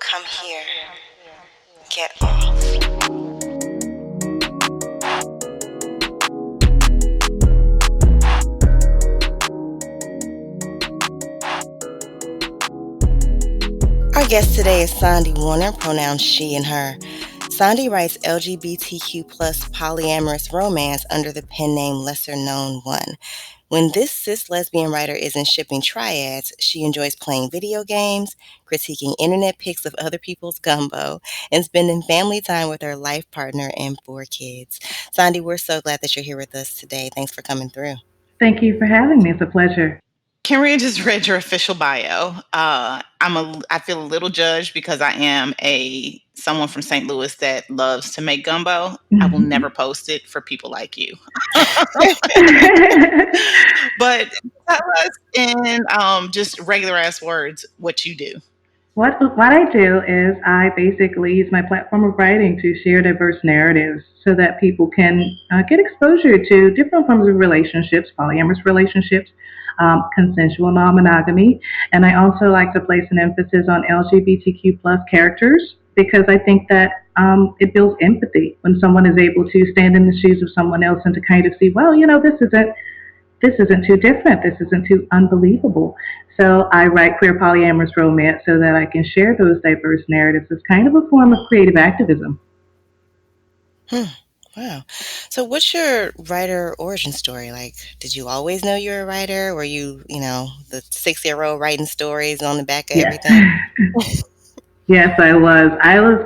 Come here. Get off. Our guest today is Sondi Warner, pronouns she and her. Sondi writes LGBTQ plus polyamorous romance under the pen name Lesser Known One. When this cis lesbian writer isn't shipping triads, she enjoys playing video games, critiquing internet pics of other people's gumbo, and spending family time with her life partner and 4 kids. Sondi, we're so glad that you're here with us today. Thanks for coming through. Thank you for having me. It's a pleasure. Kenrya just read your official bio. I feel a little judged because I am a someone from St. Louis that loves to make gumbo. I will never post it for people like you. But tell us in just regular ass words what you do. what I do is I basically use my platform of writing to share diverse narratives so that people can get exposure to different forms of relationships, polyamorous relationships, consensual non-monogamy, and I also like to place an emphasis on LGBTQ plus characters because I think that it builds empathy when someone is able to stand in the shoes of someone else and to kind of see, well, this isn't too different. This isn't too unbelievable. So I write queer polyamorous romance so that I can share those diverse narratives as kind of a form of creative activism. Hmm. Wow. So, what's your writer origin story? Like, did you always know you were a writer? Were you the 6-year-old writing stories on the back of Yes. everything? Yes, I was. I was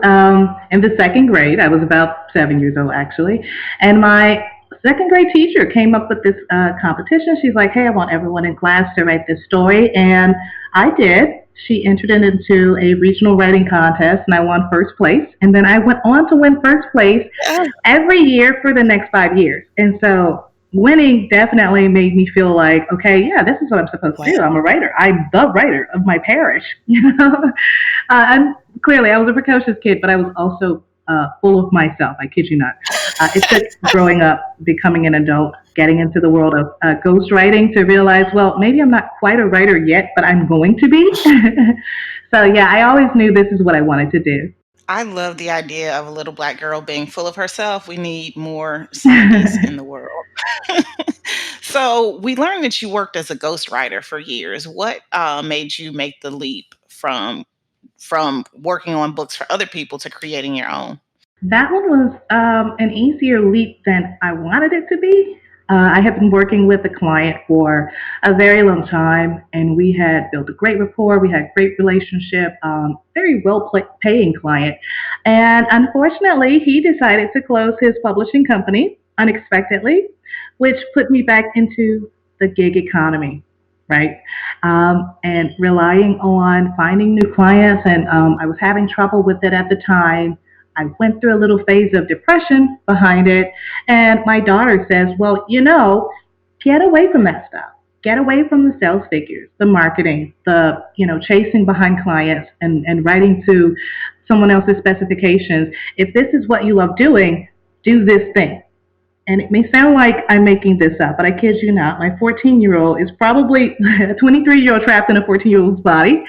in the second grade. I was about 7 years old, actually. And my second grade teacher came up with this competition. She's like, hey, I want everyone in class to write this story. And I did. She entered it into a regional writing contest, and I won first place. And then I went on to win first place Oh, every year for the next 5 years. And so winning definitely made me feel like, okay, yeah, this is what I'm supposed to do. wow. I'm a writer. I'm the writer of my parish. And clearly, I was a precocious kid, but I was also full of myself. I kid you not. It took growing up, becoming an adult, getting into the world of ghostwriting to realize, well, maybe I'm not quite a writer yet, but I'm going to be. So, yeah, I always knew this is what I wanted to do. I love the idea of a little black girl being full of herself. We need more Sondis in the world. So we learned that you worked as a ghostwriter for years. What made you make the leap from working on books for other people to creating your own? That one was an easier leap than I wanted it to be. I have been working with a client for a very long time, and we had built a great rapport. We had a great relationship, very well paying client. And unfortunately, he decided to close his publishing company unexpectedly, which put me back into the gig economy, right? And relying on finding new clients, and I was having trouble with it at the time. I went through a little phase of depression behind it. And my daughter says, well, get away from that stuff. Get away from the sales figures, the marketing, chasing behind clients and writing to someone else's specifications. If this is what you love doing, do this thing. And it may sound like I'm making this up, but I kid you not. My 14-year-old is probably a 23-year-old trapped in a 14-year-old's body.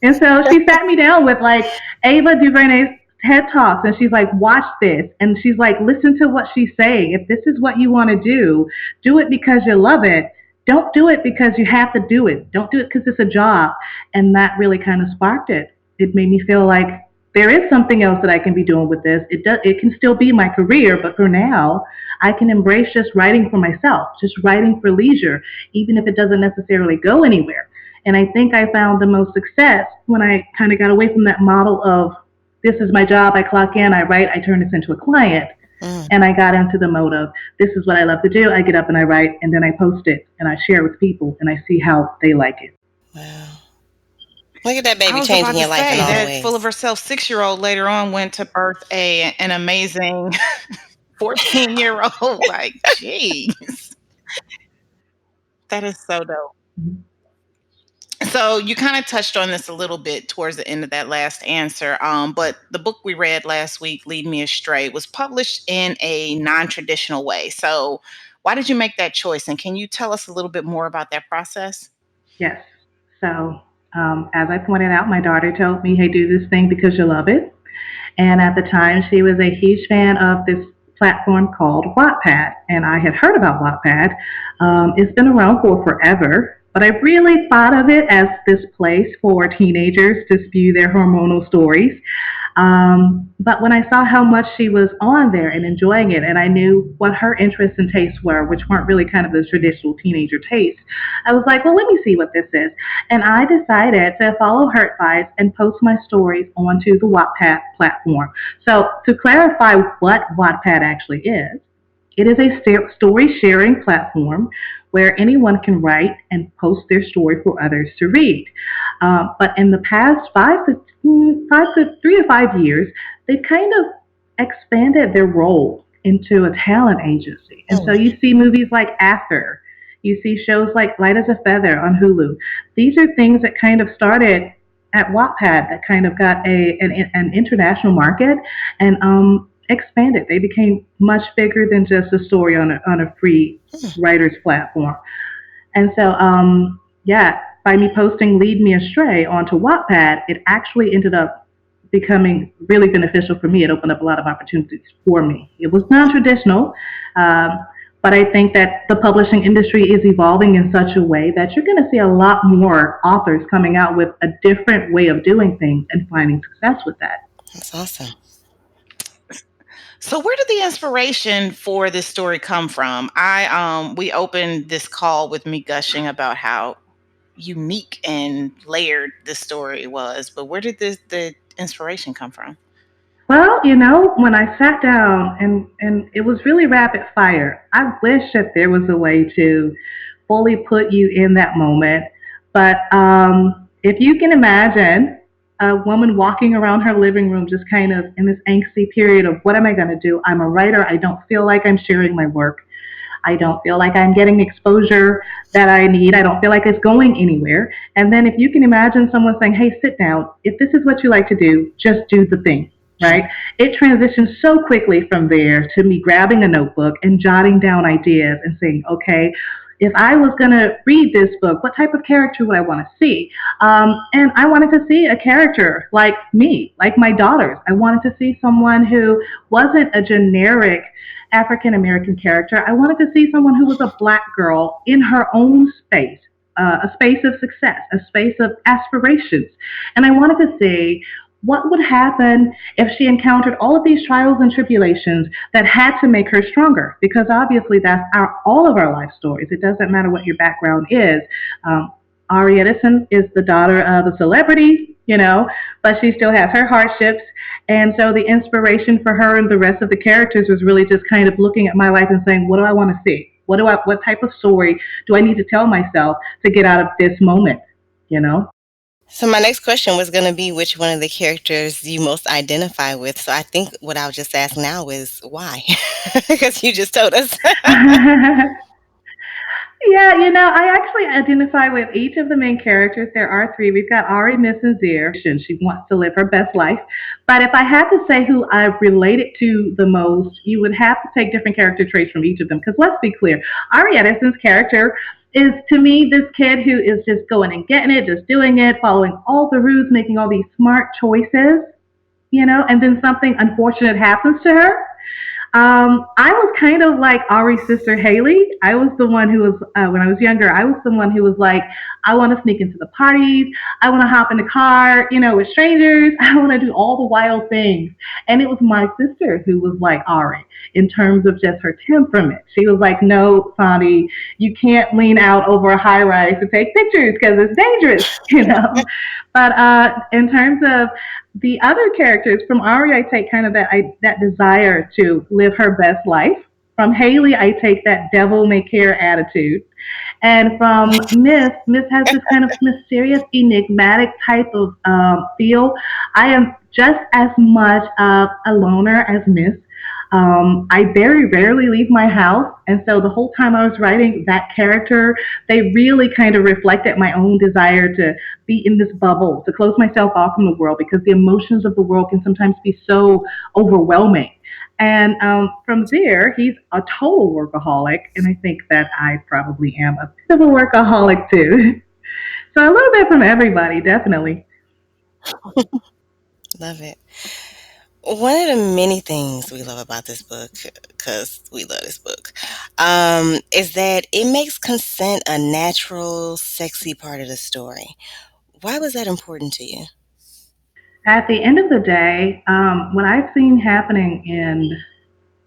And so she sat me down with like Ava DuVernay's TED Talks, and she's like, watch this. And she's like, listen to what she's saying. If this is what you want to do it because you love it. Don't do it because you have to do it. Don't do it because it's a job. And that really kind of sparked it. It made me feel like there is something else that I can be doing with this. It can still be my career, but for now, I can embrace just writing for myself, just writing for leisure, even if it doesn't necessarily go anywhere. And I think I found the most success when I kind of got away from that model of this is my job, I clock in, I write, I turn this into a client. Mm, And I got into the mode of this is what I love to do. I get up and I write, and then I post it and I share it with people and I see how they like it. wow. Look at that I baby was changing about to your life in say all the that full of ways. herself 6-year-old later on went to birth an amazing 14-year-old. Like, geez, that is so dope. So you kind of touched on this a little bit towards the end of that last answer. But the book we read last week, Lead Me Astray, was published in a non-traditional way. So why did you make that choice? And can you tell us a little bit more about that process? Yes. So As I pointed out, my daughter told me, hey, do this thing because you love it. And at the time, she was a huge fan of this platform called Wattpad. And I had heard about Wattpad. It's been around for forever, but I really thought of it as this place for teenagers to spew their hormonal stories. But when I saw how much she was on there and enjoying it, and I knew what her interests and tastes were, which weren't really kind of the traditional teenager tastes, I was like, well, let me see what this is. And I decided to follow her advice and post my stories onto the Wattpad platform. So, to clarify what Wattpad actually is, it is a story sharing platform where anyone can write and post their story for others to read. But in the past 3 to 5 years, they've kind of expanded their role into a talent agency. And so Oh, you see movies like After, you see shows like Light as a Feather on Hulu. These are things that kind of started at Wattpad that kind of got an international market and expanded. They became much bigger than just a story on a free writer's platform. And so, yeah, by me posting Lead Me Astray onto Wattpad, it actually ended up becoming really beneficial for me. It opened up a lot of opportunities for me. It was non traditional, um, but I think that the publishing industry is evolving in such a way that you're going to see a lot more authors coming out with a different way of doing things and finding success with that. that's awesome. So where did the inspiration for this story come from? We opened this call with me gushing about how unique and layered this story was, but where did the inspiration come from? Well, when I sat down and it was really rapid fire, I wish that there was a way to fully put you in that moment. But if you can imagine a woman walking around her living room just kind of in this angsty period of what am I going to do? I'm a writer. I don't feel like I'm sharing my work. I don't feel like I'm getting the exposure that I need. I don't feel like it's going anywhere. And then if you can imagine someone saying, hey, sit down. If this is what you like to do, just do the thing, right? It transitions so quickly from there to me grabbing a notebook and jotting down ideas and saying, okay, if I was going to read this book, what type of character would I want to see? And I wanted to see a character like me, like my daughters. I wanted to see someone who wasn't a generic African American character. I wanted to see someone who was a black girl in her own space, a space of success, a space of aspirations. And I wanted to see what would happen if she encountered all of these trials and tribulations that had to make her stronger? Because obviously, that's all of our life stories. It doesn't matter what your background is. Ari Edison is the daughter of a celebrity, but she still has her hardships. And so the inspiration for her and the rest of the characters was really just kind of looking at my life and saying, what do I want to see? What type of story do I need to tell myself to get out of this moment? You know? So my next question was going to be which one of the characters you most identify with. So I think what I'll just ask now is why, because you just told us. Yeah, I actually identify with each of the main characters. There are three. We've got Ari, Miss, and Zir. She wants to live her best life. But if I had to say who I related to the most, you would have to take different character traits from each of them. Because let's be clear, Ari Edison's character is to me this kid who is just going and getting it, just doing it, following all the rules, making all these smart choices, and then something unfortunate happens to her. I was kind of like Ari's sister Haley. I was the one who was, when I was younger, I was the one who was like, I want to sneak into the parties. I want to hop in the car, with strangers. I want to do all the wild things. And it was my sister who was like Ari in terms of just her temperament. She was like, no, Sondi, you can't lean out over a high rise to take pictures because it's dangerous. But in terms of the other characters from Ari, I take kind of that desire to live her best life. From Haley, I take that devil may care attitude. And from Miss has this kind of mysterious, enigmatic type of feel. I am just as much of a loner as Miss. I very rarely leave my house, and so the whole time I was writing that character, they really kind of reflected my own desire to be in this bubble, to close myself off from the world, because the emotions of the world can sometimes be so overwhelming. And from there, he's a total workaholic, and I think that I probably am a bit of a workaholic too. So a little bit from everybody, definitely. Love it. One of the many things we love about this book, because we love this book, is that it makes consent a natural, sexy part of the story. Why was that important to you? At the end of the day, what I've seen happening in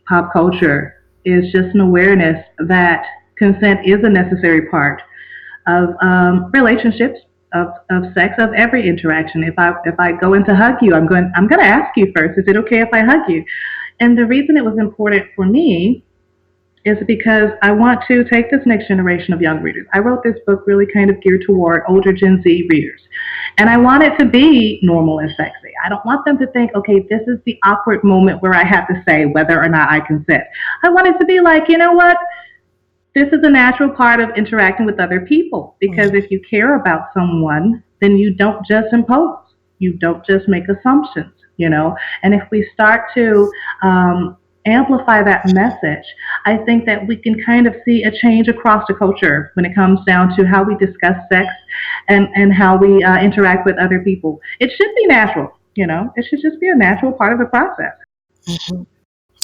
pop culture is just an awareness that consent is a necessary part of relationships, of sex, of every interaction. If I go in to hug you, I'm going to ask you first. Is it okay if I hug you? And the reason it was important for me is because I want to take this next generation of young readers. I wrote this book really kind of geared toward older Gen Z readers. And I want it to be normal and sexy. I don't want them to think, okay, this is the awkward moment where I have to say whether or not I consent. I want it to be like, you know what? This is a natural part of interacting with other people because if you care about someone, then you don't just impose, you don't just make assumptions. And if we start to amplify that message, I think that we can kind of see a change across the culture when it comes down to how we discuss sex and how we interact with other people. It should be natural. It should just be a natural part of the process. Mhm.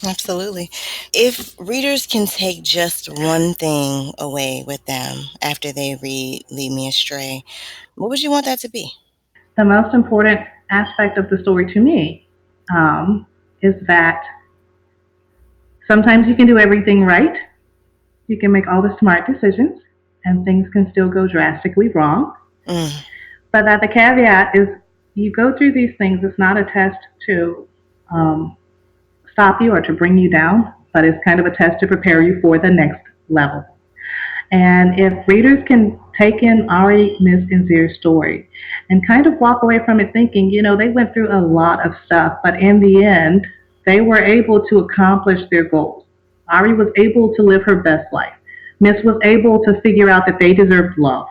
Absolutely. If readers can take just one thing away with them after they read Lead Me Astray, what would you want that to be? The most important aspect of the story to me is that sometimes you can do everything right, you can make all the smart decisions, and things can still go drastically wrong. Mm, But that the caveat is you go through these things, it's not a test to um, stop you or to bring you down, but it's kind of a test to prepare you for the next level. And if readers can take in Ari, Miss, and Zir's story and kind of walk away from it thinking, they went through a lot of stuff, but in the end, they were able to accomplish their goals. Ari was able to live her best life. Miss was able to figure out that they deserved love.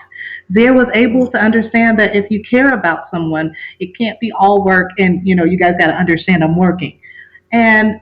Zir was able to understand that if you care about someone, it can't be all work and, you guys got to understand I'm working. And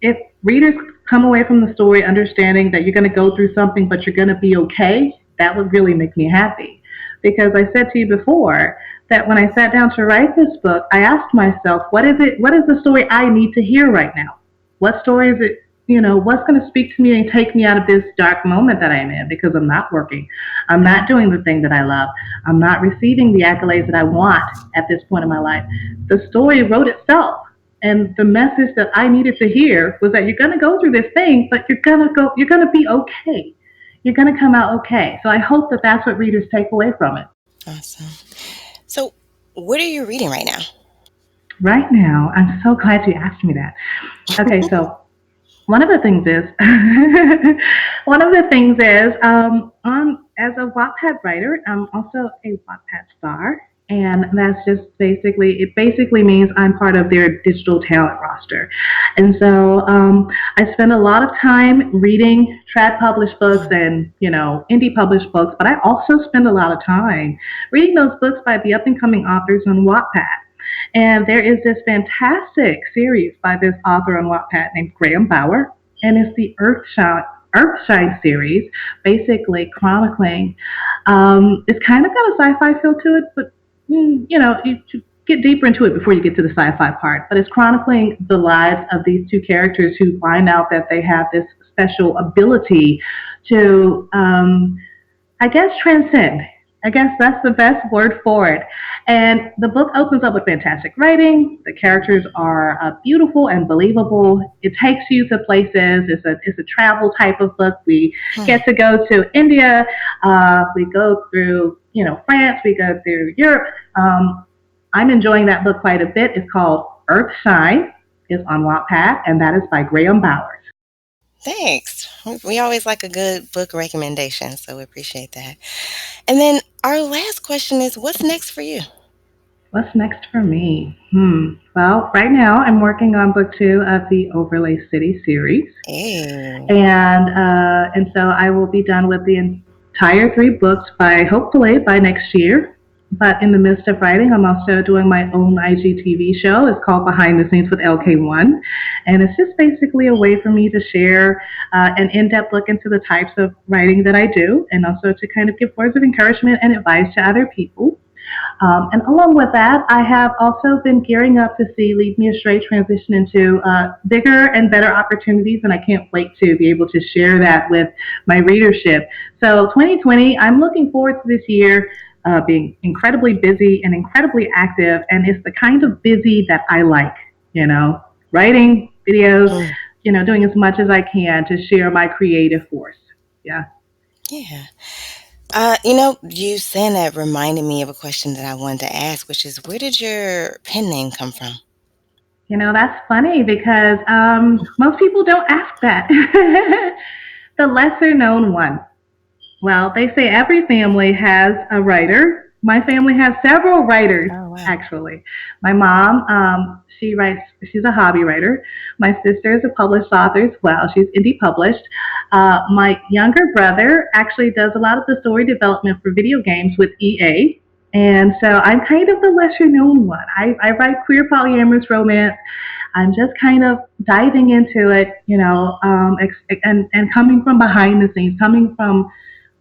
if readers come away from the story understanding that you're going to go through something, but you're going to be okay, that would really make me happy. Because I said to you before that when I sat down to write this book, I asked myself, what is it? What is the story I need to hear right now? What story is it? What's going to speak to me and take me out of this dark moment that I'm in because I'm not working. I'm not doing the thing that I love. I'm not receiving the accolades that I want at this point in my life. The story wrote itself. And the message that I needed to hear was that you're going to go through this thing, but you're going to be okay. You're going to come out okay. So I hope that that's what readers take away from it. awesome. So, what are you reading right now? Right now, I'm so glad you asked me that. Okay, so one of the things is, as a Wattpad writer, I'm also a Wattpad star, and that's just basically means I'm part of their digital talent roster, and so I spend a lot of time reading trad published books Mm, and indie published books, but I also spend a lot of time reading those books by the up and coming authors on Wattpad. And there is this fantastic series by this author on Wattpad named Graham Bauer, and it's the Earthshine series, basically chronicling. It's kind of got a sci-fi feel to it, but you should get deeper into it before you get to the sci-fi part. But it's chronicling the lives of these two characters who find out that they have this special ability to I guess transcend. I guess that's the best word for it. And the book opens up with fantastic writing. The characters are beautiful and believable. It takes you to places. It's a travel type of book. We hmm. get to go to India. We go through France. We go through Europe. I'm enjoying that book quite a bit. It's called Earthshine. It's on Wattpad, and that is by Graham Bowers. Thanks. We always like a good book recommendation, so we appreciate that. And then our last question is, what's next for you? What's next for me? Well, right now I'm working on book two of the Overlay City series, Hey. and so I will be done with the entire three books by hopefully by next year. But in the midst of writing, I'm also doing my own IGTV show. It's called Behind the Scenes with LK1. And it's just basically a way for me to share an in depth look into the types of writing that I do and also to kind of give words of encouragement and advice to other people. And along with that, I have also been gearing up to see Lead Me Astray transition into bigger and better opportunities, and I can't wait to be able to share that with my readership. So 2020, I'm looking forward to this year being incredibly busy and incredibly active, and it's the kind of busy that I like, writing, videos, Mm, doing as much as I can to share my creative force. Yeah. yeah. You saying that reminded me of a question that I wanted to ask, which is where did your pen name come from? That's funny because most people don't ask that. The lesser known one. Well, they say every family has a writer. My family has several writers, Oh, wow. actually. My mom, she writes, she's a hobby writer. My sister is a published author as well. She's indie published. My younger brother actually does a lot of the story development for video games with EA. And so I'm kind of the lesser known one. I write queer polyamorous romance. I'm just kind of diving into it, and coming from behind the scenes, coming from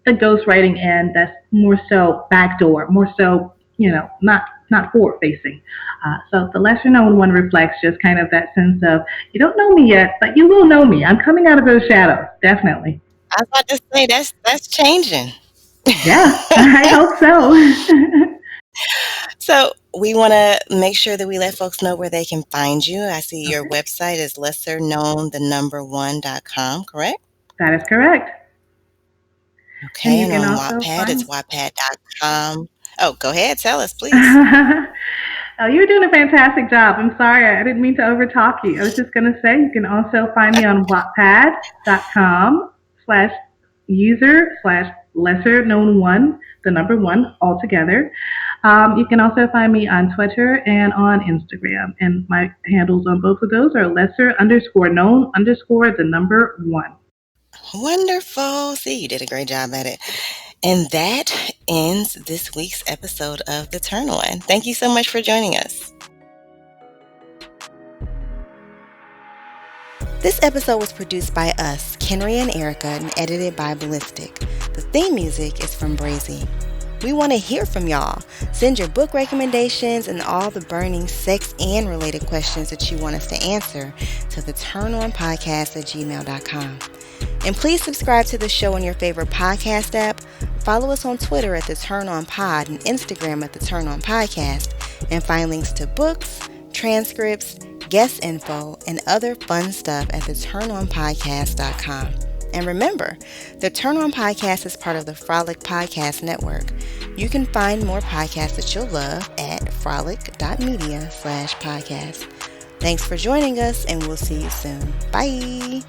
the ghostwriting end that's more so backdoor, more so, not forward facing. So the lesser known one reflects just kind of that sense of you don't know me yet, but you will know me. I'm coming out of those shadows, definitely. I was about to say that's changing. Yeah, I hope so. So we want to make sure that we let folks know where they can find you. I see your Okay, website is lesserknown1.com, correct? that is correct. And Okay, you and can on also Wattpad, it's find. wattpad.com. Oh, go ahead, tell us, please. Oh, you're doing a fantastic job. I'm sorry, I didn't mean to overtalk you. I was just going to say you can also find me on wattpad.com/user/lesser known one, the number one altogether. You can also find me on Twitter and on Instagram. And my handles on both of those are lesser underscore known underscore the number one. Wonderful. See, you did a great job at it. And that ends this week's episode of The Turn On. Thank you so much for joining us. This episode was produced by us, Kenrya and Erica, and edited by Ballistic. The theme music is from Brazy. We want to hear from y'all. Send your book recommendations and all the burning sex and related questions that you want us to answer to theturnonpodcast@gmail.com. And please subscribe to the show on your favorite podcast app. Follow us on Twitter at The Turn On Pod and Instagram at The Turn On Podcast. And find links to books, transcripts, guest info, and other fun stuff at theturnonpodcast.com. And remember, the Turn On Podcast is part of the Frolic Podcast Network. You can find more podcasts that you'll love at frolic.media/podcast. Thanks for joining us, and we'll see you soon. Bye.